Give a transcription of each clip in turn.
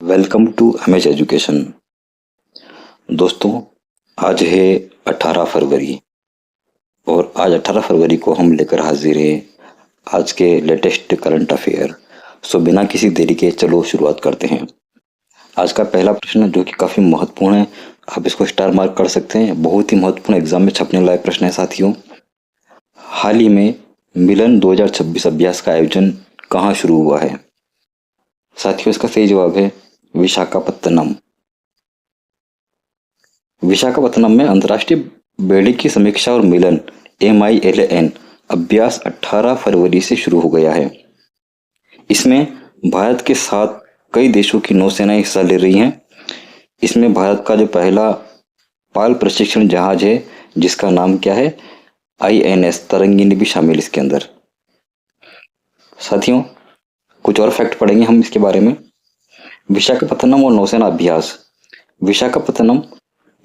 Welcome to MH education. दोस्तों, आज है 18 फरवरी और आज 18 फरवरी को हम लेकर हाजिर हैं आज के लेटेस्ट करंट अफेयर। सो बिना किसी देरी के चलो शुरुआत करते हैं। आज का पहला प्रश्न जो कि काफ़ी महत्वपूर्ण है, आप इसको स्टार मार्क कर सकते हैं। बहुत ही महत्वपूर्ण एग्जाम में छपने लायक प्रश्न है साथियों। हाल ही में मिलन 2026 अभ्यास का आयोजन कहाँ शुरू हुआ है? साथियों, इसका सही जवाब है विशाखापत्तनम। विशाखापत्तनम में अंतर्राष्ट्रीय बेड़े की समीक्षा और मिलन MILN अभ्यास 18 फरवरी से शुरू हो गया है। इसमें भारत के साथ कई देशों की नौसेनाएं हिस्सा ले रही हैं। इसमें भारत का जो पहला पाल प्रशिक्षण जहाज है जिसका नाम क्या है, INS तरंगिनी, भी शामिल इसके अंदर। साथियों, कुछ और फैक्ट पढ़ेंगे हम इसके बारे में। विशाखापत्तनम और नौसेना अभ्यास। विशाखापत्तनम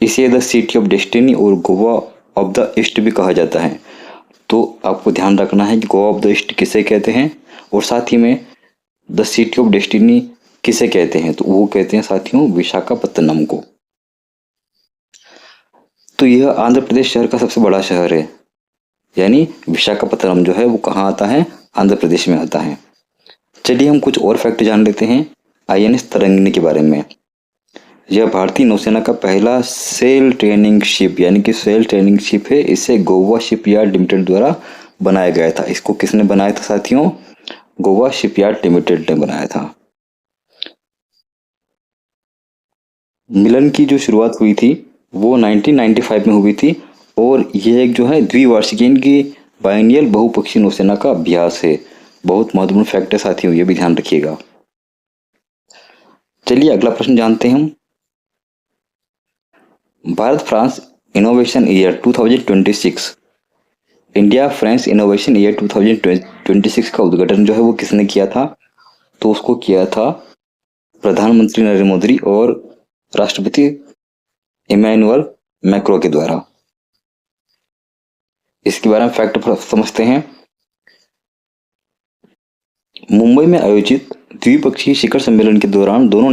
इसे द सिटी ऑफ डेस्टिनी और गोवा ऑफ द ईस्ट भी कहा जाता है। तो आपको ध्यान रखना है कि गोवा ऑफ द ईस्ट किसे कहते हैं और साथ ही में द सिटी ऑफ डेस्टिनी किसे कहते हैं, तो वो कहते हैं साथियों विशाखापत्तनम को। तो यह आंध्र प्रदेश शहर का सबसे बड़ा शहर है, यानी विशाखापत्तनम जो है वो कहाँ आता है, आंध्र प्रदेश में आता है। चलिए हम कुछ और फैक्ट जान लेते हैं INS तरंगिनी के बारे में। यह भारतीय नौसेना का पहला सेल ट्रेनिंग शिप, यानी कि सेल ट्रेनिंग शिप है। इसे गोवा शिपयार्ड लिमिटेड द्वारा बनाया गया था। इसको किसने बनाया था साथियों? गोवा शिपयार्ड लिमिटेड ने बनाया था। मिलन की जो शुरुआत हुई थी वो 1995 में हुई थी और यह एक जो है द्विवार्षिक की बाइनियल बहुपक्षीय नौसेना का अभ्यास है। बहुत महत्वपूर्ण फैक्ट है साथियों, ये भी ध्यान रखिएगा। चलिए अगला प्रश्न जानते हैं हम। Bharat France innovation year 2026, India France innovation year 2026 का उद्घाटन जो है वो किसने किया था? तो उसको किया था प्रधानमंत्री नरेंद्र मोदी और राष्ट्रपति इमैनुअल मैक्रो के द्वारा। इसके बारे में फैक्ट समझते हैं। मुंबई में आयोजित द्विपक्षीय शिखर सम्मेलन के दौरान दोनों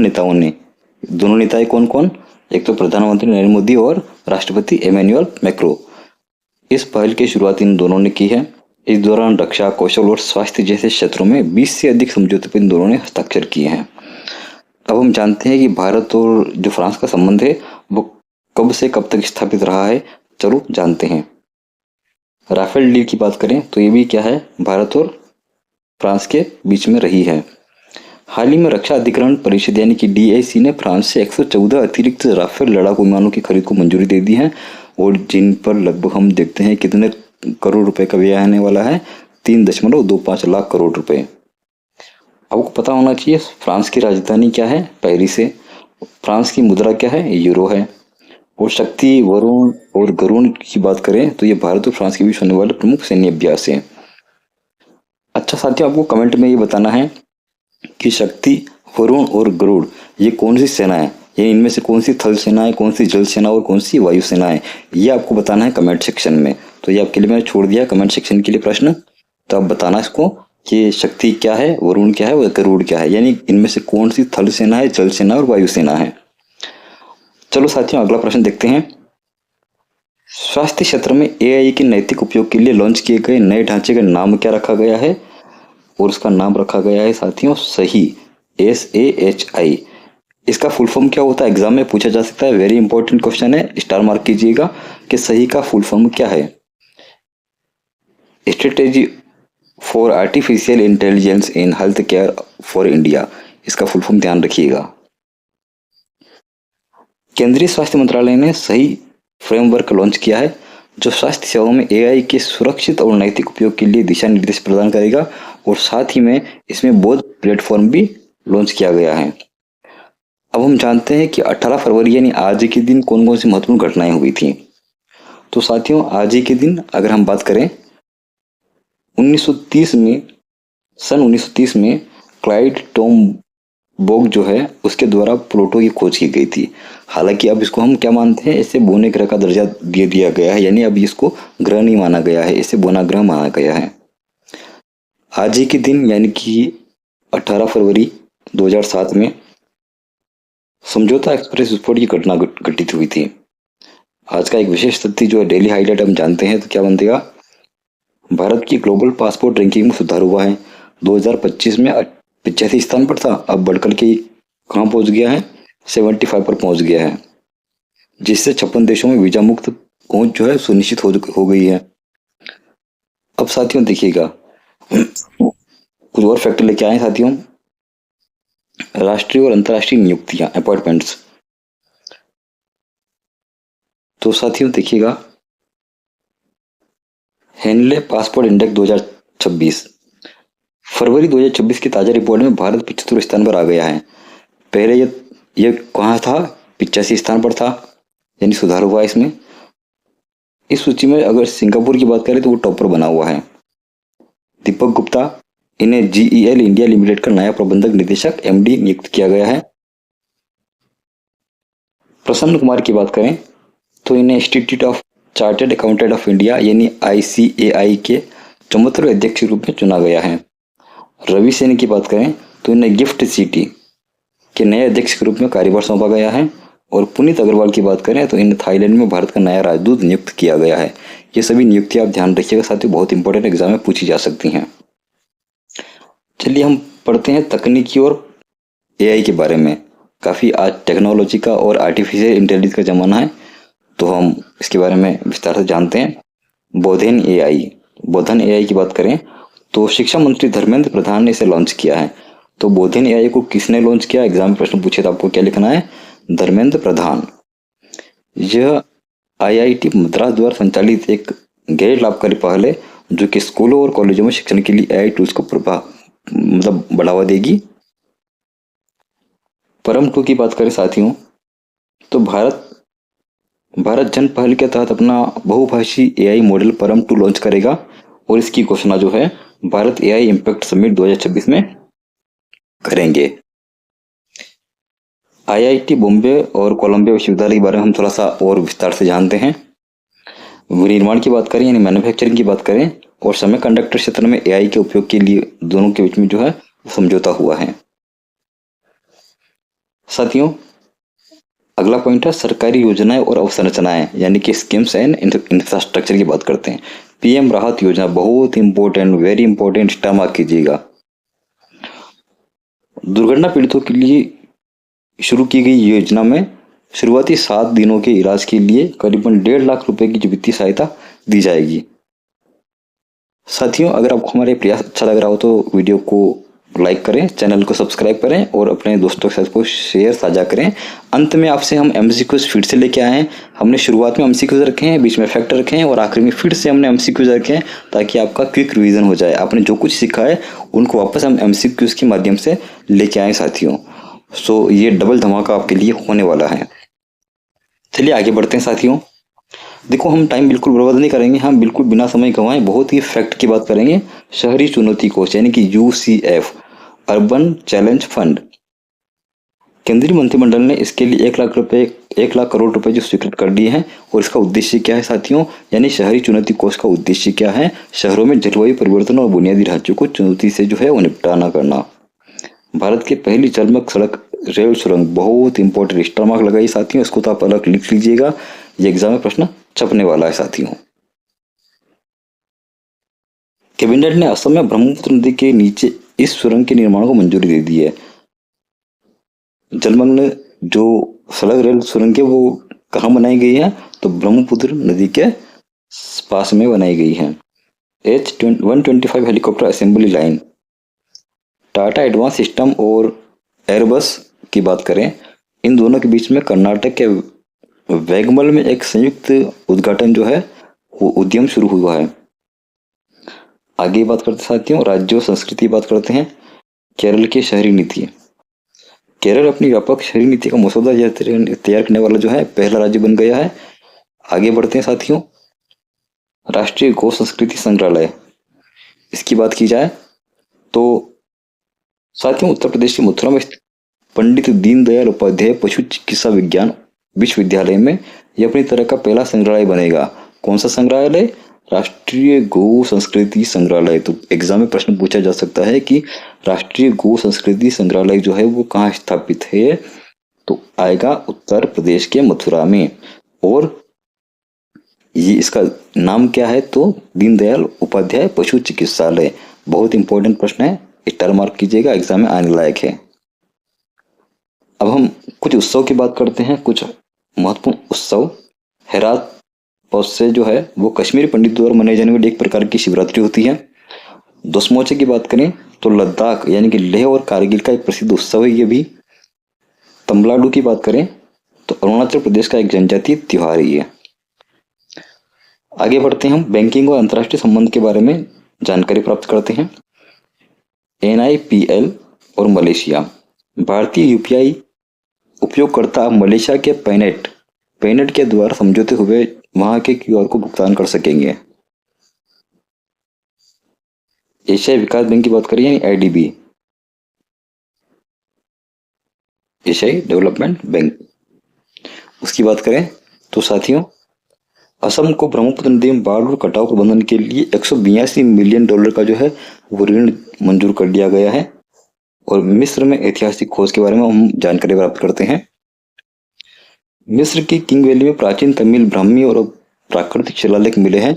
नेताएं कौन कौन? एक तो प्रधानमंत्री नरेंद्र मोदी और राष्ट्रपति इमैनुअल मैक्रो। इस पहल की शुरुआत इन दोनों ने की है। इस दौरान रक्षा, कौशल और स्वास्थ्य जैसे क्षेत्रों में 20 से अधिक समझौते पर इन दोनों ने हस्ताक्षर किए हैं। अब हम जानते हैं कि भारत और जो फ्रांस का संबंध है वो कब से कब तक स्थापित रहा है। चलो जानते हैं। राफेल डील की बात करें तो ये भी क्या है, भारत और फ्रांस के बीच में रही है। हाल ही में रक्षा अधिग्रहण परिषद यानी कि DAC ने फ्रांस से 114 अतिरिक्त राफेल लड़ाकू विमानों की खरीद को मंजूरी दे दी है और जिन पर लगभग हम देखते हैं कितने करोड़ रुपए का व्यय आने वाला है, 3.25 लाख करोड़ रुपए। आपको पता होना चाहिए फ्रांस की राजधानी क्या है, पेरिस है। फ्रांस की मुद्रा क्या है, यूरो है। और शक्ति, वरुण और गरुण की बात करें तो ये भारत और फ्रांस के बीच होने वाले प्रमुख सैन्य अभ्यास है। अच्छा साथियों, आपको कमेंट में ये बताना है कि शक्ति, वरुण और गरुड़ ये कौन सी सेना है, ये इनमें से कौन सी थल सेना है, कौन सी जल सेना और कौन सी वायु सेना है, ये आपको बताना है कमेंट सेक्शन में। तो ये आपके लिए मैंने छोड़ दिया कमेंट सेक्शन के लिए प्रश्न। तो आप बताना इसको कि शक्ति क्या है, वरुण क्या है और गरुड़ क्या है, यानी इनमें से कौन सी थल सेना है, जल सेना और वायु सेना है। चलो साथियों अगला प्रश्न देखते हैं। स्वास्थ्य क्षेत्र में AI के नैतिक उपयोग के लिए लॉन्च किए गए नए ढांचे का नाम क्या रखा गया है? और उसका नाम रखा गया है साथियों सही, SAHI। इसका फुल फॉर्म क्या होता है, एग्जाम में पूछा जा सकता है। वेरी इंपॉर्टेंट क्वेश्चन है, स्टार मार्क कीजिएगा कि सही का फुल फॉर्म क्या है। Strategy for artificial intelligence in health care for India, इसका फुल फॉर्म ध्यान रखिएगा। केंद्रीय स्वास्थ्य मंत्रालय ने सही फ्रेमवर्क लॉन्च किया है जो स्वास्थ्य सेवाओं में AI के सुरक्षित और नैतिक उपयोग के लिए दिशा निर्देश प्रदान करेगा और साथ ही में इसमें बोध प्लेटफॉर्म भी लॉन्च किया गया है। अब हम जानते हैं कि 18 फरवरी यानी आज के दिन कौन कौन सी महत्वपूर्ण घटनाएं हुई थी। तो साथियों आज के दिन अगर हम बात करें 1930 में, सन 1930 में क्लाइड टॉमबोग जो है उसके द्वारा प्लूटो की खोज की गई थी। हालांकि अब इसको हम क्या मानते हैं, इसे बोने ग्रह का दर्जा दे दिया गया है, यानी अब इसको ग्रह नहीं माना गया है, इसे बोना ग्रह माना गया है। आज ही के दिन यानी कि 18 फरवरी 2007 में समझौता एक्सप्रेस विस्फोट की घटना घटित हुई थी। आज का एक विशेष तथ्य जो है डेली हाईलाइट हम जानते हैं तो क्या बनेगा। भारत की ग्लोबल पासपोर्ट रैंकिंग में सुधार हुआ है। 2025 में 85 स्थान पर था, अब बढ़कर के कहाँ पहुंच गया है, 75 पर पहुंच गया है, जिससे 56 देशों में वीजा मुक्त पहुंच जो है सुनिश्चित हो गई है। अब साथियों देखिएगा, कुछ और फैक्टर लेके आए साथियों। राष्ट्रीय और अंतर्राष्ट्रीय नियुक्तियां, अपॉइंटमेंट्स। तो साथियों देखिएगा, हेनले पासपोर्ट इंडेक्स 2026, फरवरी 2026 की ताजा रिपोर्ट में भारत 75 स्थान पर आ गया है। पहले ये कहाँ था, 85 स्थान पर था, यानी सुधार हुआ इसमें। इस सूची में अगर सिंगापुर की बात करें तो वो टॉपर बना हुआ है। दीपक गुप्ता, इन्हें जीईएल इंडिया लिमिटेड का नया प्रबंधक निदेशक एमडी नियुक्त किया गया है। प्रसन्न कुमार की बात करें तो इन्हें institute of chartered accountant of India यानी आईसीएआई के 74वें अध्यक्ष के रूप में चुना गया है। रवि सेन की बात करें तो इन्हें गिफ्ट सिटी के नए अध्यक्ष के रूप में कार्यभार सौंपा गया है। और पुनीत अग्रवाल की बात करें तो इन्हें थाईलैंड में भारत का नया राजदूत नियुक्त किया गया है। ये सभी नियुक्तियां आप ध्यान रखिएगा साथियों, बहुत इंपॉर्टेंट एग्जाम में पूछी जा सकती हैं। चलिए हम पढ़ते हैं तकनीकी और एआई के बारे में। काफ़ी आज टेक्नोलॉजी का और आर्टिफिशियल इंटेलिजेंस का ज़माना है, तो हम इसके बारे में विस्तार से जानते हैं। बोधन एआई की बात करें तो शिक्षा मंत्री धर्मेंद्र प्रधान ने इसे लॉन्च किया है। तो बोधन एआई को किसने लॉन्च किया, एग्जाम में प्रश्न पूछे तो आपको क्या लिखना है, धर्मेंद्र प्रधान। यह आईआईटी मद्रास द्वारा संचालित एक गैर लाभकारी पहल है जो कि स्कूलों और कॉलेजों में शिक्षण के लिए एआई टूल्स को बढ़ावा देगी। परम 2 की बात करें साथियों तो भारत जन पहल के तहत अपना बहुभाषी एआई मॉडल परम 2 लॉन्च करेगा और इसकी घोषणा जो है भारत एआई इम्पैक्ट समिट 2026 में करेंगे। आईआईटी बॉम्बे और कोलंबिया विश्वविद्यालय के बारे में हम थोड़ा सा और विस्तार से जानते हैं। विनिर्माण की बात करें यानी मैन्युफैक्चरिंग की बात करें और सेमीकंडक्टर क्षेत्र में एआई के उपयोग के लिए दोनों के बीच में जो है समझौता हुआ है। साथियों अगला पॉइंट है सरकारी योजनाएं और अवसंरचनाएं यानी कि स्कीम्स एंड इंफ्रास्ट्रक्चर की बात करते हैं। पीएम राहत योजना बहुत important, very important, star mark कीजिएगा। दुर्घटना पीड़ितों के लिए शुरू की गई योजना में शुरुआती 7 दिनों के इलाज के लिए करीबन 1.5 लाख रुपए की वित्तीय सहायता दी जाएगी। साथियों अगर आपको हमारे प्रयास अच्छा लग रहा हो तो वीडियो को लाइक करें, चैनल को सब्सक्राइब करें और अपने दोस्तों के साथ को शेयर साझा करें। अंत में आपसे हम एमसीक्यूज फिर से लेके आए हैं। हमने शुरुआत में एमसीक्यूज रखे हैं, बीच में फैक्ट रखे हैं और आखिर में फिर से हमने एमसीक्यूज रखे हैं ताकि आपका क्विक रिवीजन हो जाए। आपने जो कुछ सीखा है उनको वापस हम एमसीक्यूज के माध्यम से लेके आए साथियों। सो ये डबल धमाका आपके लिए होने वाला है। चलिए आगे बढ़ते हैं साथियों। देखो हम टाइम बिल्कुल बर्बाद नहीं करेंगे, हम बिल्कुल बिना समय गंवाए बहुत ही फैक्ट की बात करेंगे। शहरी चुनौती कोष यानी कि यूसीएफ, अर्बन चैलेंज फंड, केंद्रीय मंत्रिमंडल ने इसके लिए 1 लाख करोड़ रुपए जो स्वीकृत कर दिए हैं। और इसका उद्देश्य क्या है साथियों, यानी शहरी चुनौती कोष का उद्देश्य क्या है, शहरों में जलवायु परिवर्तन और बुनियादी ढांचों को चुनौती से जो है वो निपटाना करना। भारत की पहली जलमग्न सड़क रेल सुरंग, बहुत इंपॉर्टेंट, स्टार मार्क लगाइए साथियों, इसको तो आप अलग लिख लीजिएगा, ये एग्जाम में प्रश्न छपने वाला है साथियों। कैबिनेट ने असम में ब्रह्मपुत्र नदी के नीचे इस सुरंग के निर्माण को मंजूरी दे दी है। जलमग्न जो सड़क रेल सुरंग है वो कहाँ बनाई गई है, तो ब्रह्मपुत्र नदी के पास में बनाई गई है। H125 helicopter assembly line, Tata advance system और एयरबस की बात करें, इन दोनों के बीच में कर्नाटक के वैगमल में एक संयुक्त उद्घाटन जो है वो उद्यम शुरू हुआ है। आगे बात करते साथियों, राज्य और संस्कृति की बात करते हैं। केरल की शहरी नीति, केरल अपनी व्यापक शहरी नीति का मसौदा तैयार करने वाला जो है पहला राज्य बन गया है। आगे बढ़ते हैं साथियों, राष्ट्रीय गौ संस्कृति संग्रहालय, इसकी बात की जाए तो साथियों उत्तर प्रदेश के मथुरा में पंडित दीनदयाल उपाध्याय पशु चिकित्सा विज्ञान विश्वविद्यालय में यह अपनी तरह का पहला संग्रहालय बनेगा। कौन सा संग्रहालय, राष्ट्रीय गौ संस्कृति संग्रहालय। तो एग्जाम में प्रश्न पूछा जा सकता है कि राष्ट्रीय गौ संस्कृति संग्रहालय जो है वो कहाँ स्थापित है, तो आएगा उत्तर प्रदेश के मथुरा में। और ये इसका नाम क्या है? तो दीनदयाल उपाध्याय पशु चिकित्सालय। बहुत इंपॉर्टेंट प्रश्न है, स्टार मार्क कीजिएगा, एग्जाम में आने लायक है। अब हम कुछ उत्सव की बात करते हैं, कुछ महत्वपूर्ण उत्सव। हेरात पौष से जो है वो कश्मीरी पंडित द्वारा मनाई जाने वाली एक प्रकार की शिवरात्रि होती है। दोस्मोचे की बात करें तो लद्दाख यानी कि लेह और कारगिल का एक प्रसिद्ध उत्सव है ये भी। तमिलनाडु की बात करें तो अरुणाचल प्रदेश का एक जनजातीय त्योहार ही है। आगे बढ़ते हैं, हम बैंकिंग और अंतर्राष्ट्रीय संबंध के बारे में जानकारी प्राप्त करते हैं। NIPL और मलेशिया। भारतीय UPI उपयोगकर्ता अब मलेशिया के पैनेट के द्वारा समझौते हुए वहां के QR को भुगतान कर सकेंगे। एशियाई विकास बैंक की बात करें यानी ADB, एशियाई डेवलपमेंट बैंक, उसकी बात करें तो साथियों असम को ब्रह्मपुत्र नदी में बाढ़ और कटाव प्रबंधन के लिए $182 मिलियन का जो है वो ऋण मंजूर कर दिया गया है। और मिस्र में ऐतिहासिक खोज के बारे में हम जानकारी प्राप्त करते हैं। मिस्र की किंग वैली में प्राचीन तमिल, ब्राह्मी और प्राकृतिक शिलालेख मिले हैं।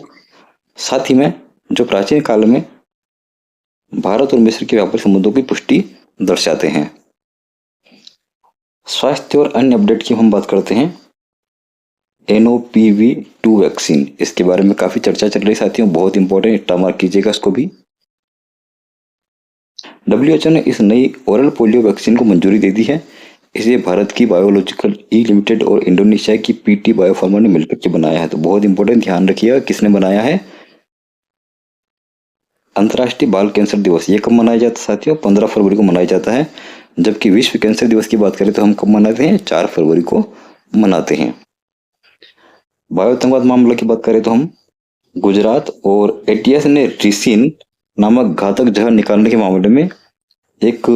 साथ ही में जो प्राचीन काल में भारत और मिस्र के व्यापारिक संबंधों की पुष्टि दर्शाते हैं। स्वास्थ्य और अन्य अपडेट की हम बात करते हैं। NOPV2 वैक्सीन, इसके बारे में काफी चर्चा चल रही साथियों, बहुत इंपॉर्टेंट, स्टार मार्क कीजिएगा इसको भी। WHO ने इस नई ओरल पोलियो वैक्सीन को मंजूरी दे दी है। इसे भारत की बायोलॉजिकल ई लिमिटेड और इंडोनेशिया की PT बायोफार्मा ने मिलकर के बनाया है। तो बहुत इंपॉर्टेंट, ध्यान रखिएगा किसने बनाया है। अंतर्राष्ट्रीय बाल कैंसर दिवस ये कब मनाया जाता है साथियों? 15 फरवरी को मनाया जाता है। जबकि विश्व कैंसर दिवस की बात करें तो हम कब मनाते हैं? 4 फरवरी को मनाते हैं। बायोतंकवाद मामले की बात करें तो हम गुजरात और ATS ने रिसिन नामक घातक जहर निकालने के मामले में एक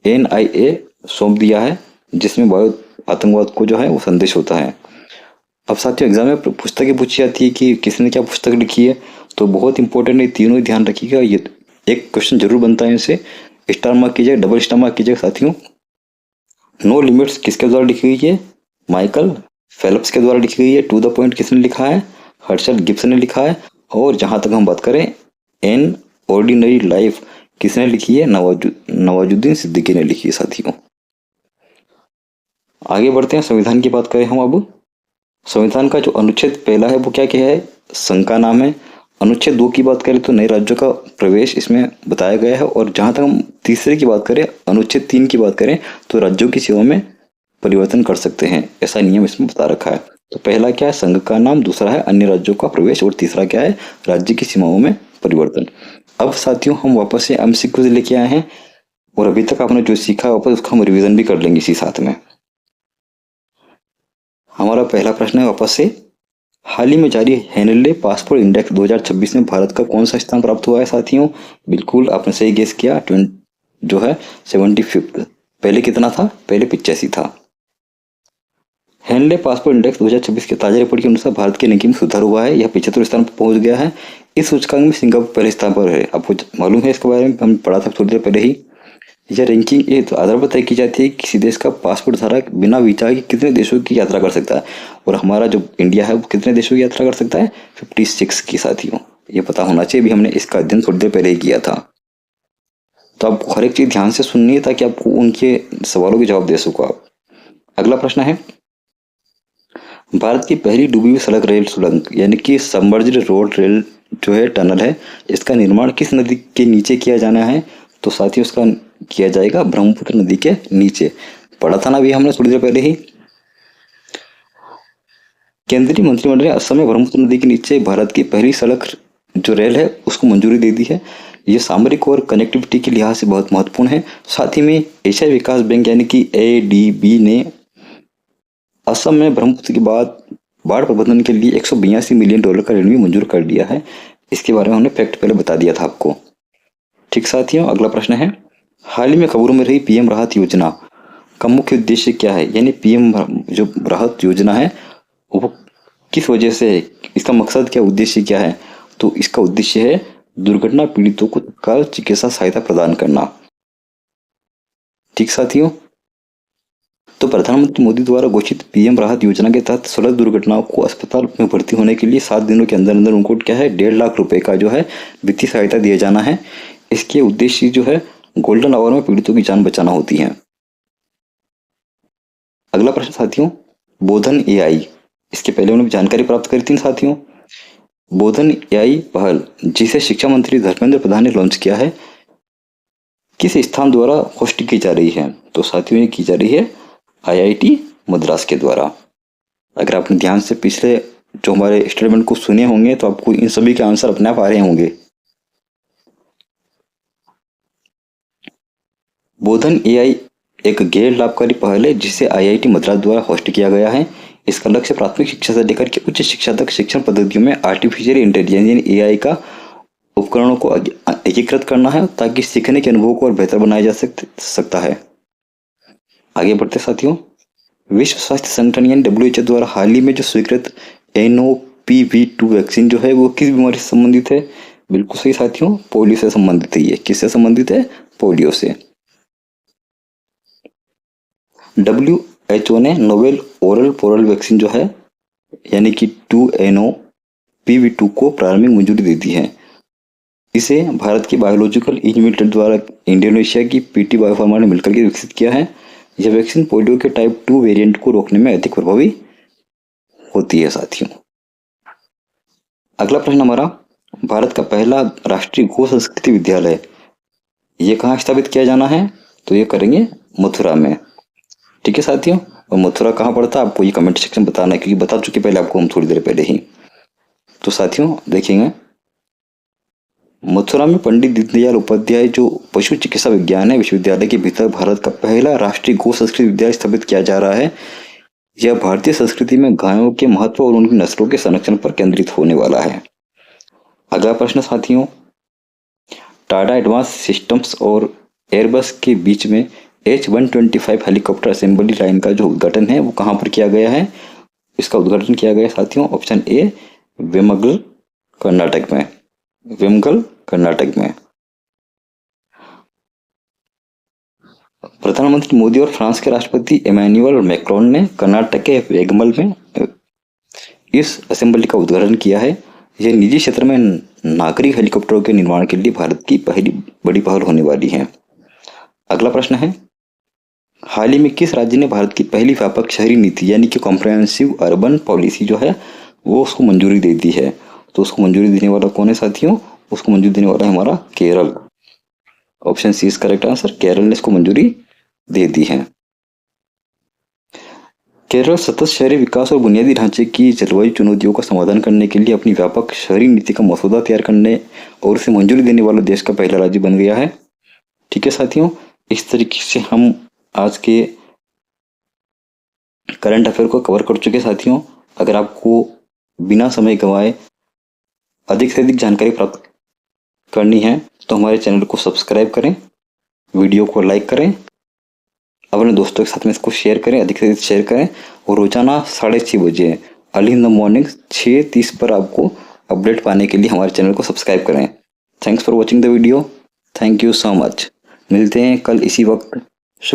NIA सौंप दिया है, जिसमें बायो आतंकवाद को जो है वो संदेश होता है। अब साथियों एग्जाम में पुस्तकें पूछी जाती है कि किसने क्या पुस्तक लिखी है, तो बहुत इंपॉर्टेंट है, तीनों ही ध्यान रखिएगा। ये एक क्वेश्चन जरूर बनता है, इनसे स्टार मार्क कीजिएगा, डबल स्टार मार्क कीजिएगा साथियों। नो लिमिट्स किसके द्वारा लिखी गई है? माइकल फेल्प्स के द्वारा लिखी गई है। टू द पॉइंट किसने लिखा है? हर्षल गिब्सन ने लिखा है। और जहां तक हम बात करें एन ऑर्डिनरी लाइफ किसने लिखी है? नवाजुद्दीन सिद्दीकी ने लिखी है साथियों। आगे बढ़ते हैं, संविधान की बात करें हम अब। संविधान का जो अनुच्छेद पहला है वो क्या क्या है? संघ का नाम है। अनुच्छेद 2 की बात करें तो नए राज्यों का प्रवेश इसमें बताया गया है। और जहां तक हम तीसरे की बात करें, अनुच्छेद 3 की बात करें तो राज्यों की सेवा में परिवर्तन कर सकते हैं, ऐसा नियम इसमें बता रखा है। तो पहला क्या है? संघ का नाम, दूसरा है अन्य राज्यों का प्रवेश, और तीसरा क्या है? राज्य की सीमाओं में परिवर्तन। अब साथियों हम वापस से MCQ लेके आए हैं, और अभी तक आपने जो सीखा वापस उसका हम रिवीजन भी कर लेंगे इसी साथ में। हमारा पहला प्रश्न है वापस से, हाल ही में जारी हेनले पासपोर्ट इंडेक्स 2026 में भारत का कौन सा स्थान प्राप्त हुआ है साथियों? बिल्कुल आपने सही गेस किया, जो है 75। पहले कितना था? पहले 85 था। हेनले पासपोर्ट इंडेक्स 2026 के ताजा रिपोर्ट के अनुसार भारत की रैंकिंग में सुधार हुआ है, यह 75 स्थान पर पहुंच गया है। इस सूचकांक में सिंगापुर पहले स्थान पर है। आपको मालूम है इसके बारे में, हम पढ़ा था थोड़ी देर पहले ही। यह रैंकिंग एक आधार पर तय की जाती है कि किसी देश का पासपोर्ट धारक बिना वीजा के कितने देशों की यात्रा कर सकता है, और हमारा जो इंडिया है वो कितने देशों की यात्रा कर सकता है? 56 की साथियों, ये पता होना चाहिए, भी हमने इसका अध्ययन थोड़ी देर पहले ही किया था। तो आपको हर एक चीज ध्यान से सुननी है ताकि आपको उनके सवालों के जवाब दे सको आप। अगला प्रश्न है, भारत की पहली डूबी हुई सड़क रेल सुरंग यानी कि सबमर्ज्ड रोड रेल जो है टनल है, इसका निर्माण किस नदी के नीचे किया जाना है? तो साथियों इसका किया जाएगा ब्रह्मपुत्र नदी के नीचे। पढ़ा था ना भी हमने थोड़ी देर पहले ही। केंद्रीय मंत्रिमंडल ने असम में ब्रह्मपुत्र नदी के नीचे भारत की पहली सड़क जो रेल है उसको मंजूरी दे दी है। ये सामरिक और कनेक्टिविटी के लिहाज से बहुत महत्वपूर्ण है। साथ ही में एशियाई विकास बैंक यानी कि ADB ने असम में ब्रह्मपुत्र के बाद बाढ़ प्रबंधन के लिए $182 मिलियन का ऋण भी मंजूर कर दिया है। इसके बारे में हमने फैक्ट पहले बता दिया था आपको। ठीक साथियों, अगला प्रश्न है, हाल ही में खबरों में रही PM राहत योजना का मुख्य उद्देश्य क्या है? यानी PM जो राहत योजना है वो किस वजह से है, इसका मकसद क्या, उद्देश्य क्या है? तो इसका उद्देश्य है दुर्घटना पीड़ितों को तत्काल चिकित्सा सहायता प्रदान करना। ठीक साथियों, तो प्रधानमंत्री मोदी द्वारा घोषित पीएम राहत योजना के तहत सड़क दुर्घटनाओं को अस्पताल में भर्ती होने के लिए 7 दिनों के अंदर अंदर उनको क्या है 1.5 लाख रुपए का जो है वित्तीय सहायता दिया जाना है। इसके उद्देश्य जो है गोल्डन आवर में पीड़ितों की जान बचाना होती है। अगला प्रश्न साथियों, बोधन एआई, इसके पहले उन्होंने जानकारी प्राप्त करी थी साथियों। बोधन एआई पहल जिसे शिक्षा मंत्री धर्मेंद्र प्रधान ने लॉन्च किया है, किस स्थान द्वारा होस्ट की जा रही है? तो साथियों ये की जा रही है आईआईटी मद्रास के द्वारा। अगर आपने ध्यान से पिछले जो हमारे स्टेटमेंट को सुने होंगे तो आपको इन सभी के आंसर अपने आप आ रहे होंगे। बोधन एआई एक गैर लाभकारी पहल है जिसे आईआईटी मद्रास द्वारा होस्ट किया गया है। इसका लक्ष्य प्राथमिक शिक्षा से लेकर के उच्च शिक्षा तक शिक्षण पद्धतियों में आर्टिफिशियल इंटेलिजेंस यानी एआई का उपकरणों को एकीकृत करना है ताकि सीखने के अनुभव को और बेहतर बनाया जा सकता है। आगे बढ़ते साथियों, विश्व स्वास्थ्य संगठन यानी WHO द्वारा हाल ही में जो स्वीकृत NOPV2 वैक्सीन जो है वो किस बीमारी से संबंधित है? बिल्कुल सही साथियों, पोलियो से संबंधित है। ये किससे संबंधित है? पोलियो से। WHO ने नोवेल ओरल पोरल वैक्सीन जो है यानी कि 2NOPV2 को प्रारंभिक मंजूरी दे दी है। इसे भारत की बायोलॉजिकल लिमिटेड द्वारा इंडोनेशिया की PT बायोफार्मा ने मिलकर के विकसित किया है। यह वैक्सीन पोलियो के टाइप 2 वेरिएंट को रोकने में अधिक प्रभावी होती है साथियों। अगला प्रश्न हमारा, भारत का पहला राष्ट्रीय गो संस्कृति विद्यालय ये कहाँ स्थापित किया जाना है? तो ये करेंगे मथुरा में। ठीक है साथियों, और मथुरा कहाँ पड़ता है आपको ये कमेंट सेक्शन में बताना है क्योंकि बता चुके पहले आपको हम थोड़ी देर पहले ही। तो साथियों देखेंगे मथुरा में पंडित दीनदयाल उपाध्याय जो पशु चिकित्सा विज्ञान है विश्वविद्यालय के भीतर भारत का पहला राष्ट्रीय गो संस्कृति विद्यालय स्थापित किया जा रहा है। यह भारतीय संस्कृति में गायों के महत्व और उनकी नस्लों के संरक्षण पर केंद्रित होने वाला है। अगला प्रश्न साथियों, टाटा एडवांस सिस्टम्स और एयरबस के बीच में H125 हेलीकॉप्टर असेंबली लाइन का जो उद्घाटन है वो कहाँ पर किया गया है? इसका उद्घाटन किया गया साथियों ऑप्शन ए वेमगल कर्नाटक में। वेमगल कर्नाटक में। प्रधानमंत्री मोदी और फ्रांस के राष्ट्रपति इमैनुअल मैक्रोन ने कर्नाटक के वेगमल में इस असेंबली का उद्घाटन किया है। यह निजी क्षेत्र में नागरिक हेलीकॉप्टरों के निर्माण के लिए भारत की पहली बड़ी पहल होने वाली है। अगला प्रश्न है, हाल ही में किस राज्य ने भारत की पहली व्यापक शहरी नीति यानी कि कॉम्प्रिहेंसिव अर्बन पॉलिसी जो है वो उसको मंजूरी दे दी है? तो उसको मंजूरी देने वाला कौन है साथियों? उसको मंजूरी देने वाला है हमारा Kerala. Option C is correct answer, Kerala ने इसको मंजूरी दे दी है। केरल सतत शहरी विकास और बुनियादी ढांचे की जलवायु चुनौतियों का समाधान करने के लिए अपनी व्यापक शहरी नीति का मसौदा तैयार करने और उसे मंजूरी देने वाला देश का पहला राज्य बन गया है। ठीक है साथियों, इस तरीके से हम आज के करंट अफेयर को कवर कर चुके साथियों। अगर आपको बिना समय गंवाए अधिक से अधिक जानकारी प्राप्त करनी है तो हमारे चैनल को सब्सक्राइब करें, वीडियो को लाइक करें, अपने दोस्तों के साथ में इसको शेयर करें, अधिक से अधिक शेयर करें और रोजाना 6:30 बजे अर्ली इन द मॉर्निंग 6:30 पर आपको अपडेट पाने के लिए हमारे चैनल को सब्सक्राइब करें। Thanks for watching the video. Thank you so much. मिलते हैं कल इसी वक्त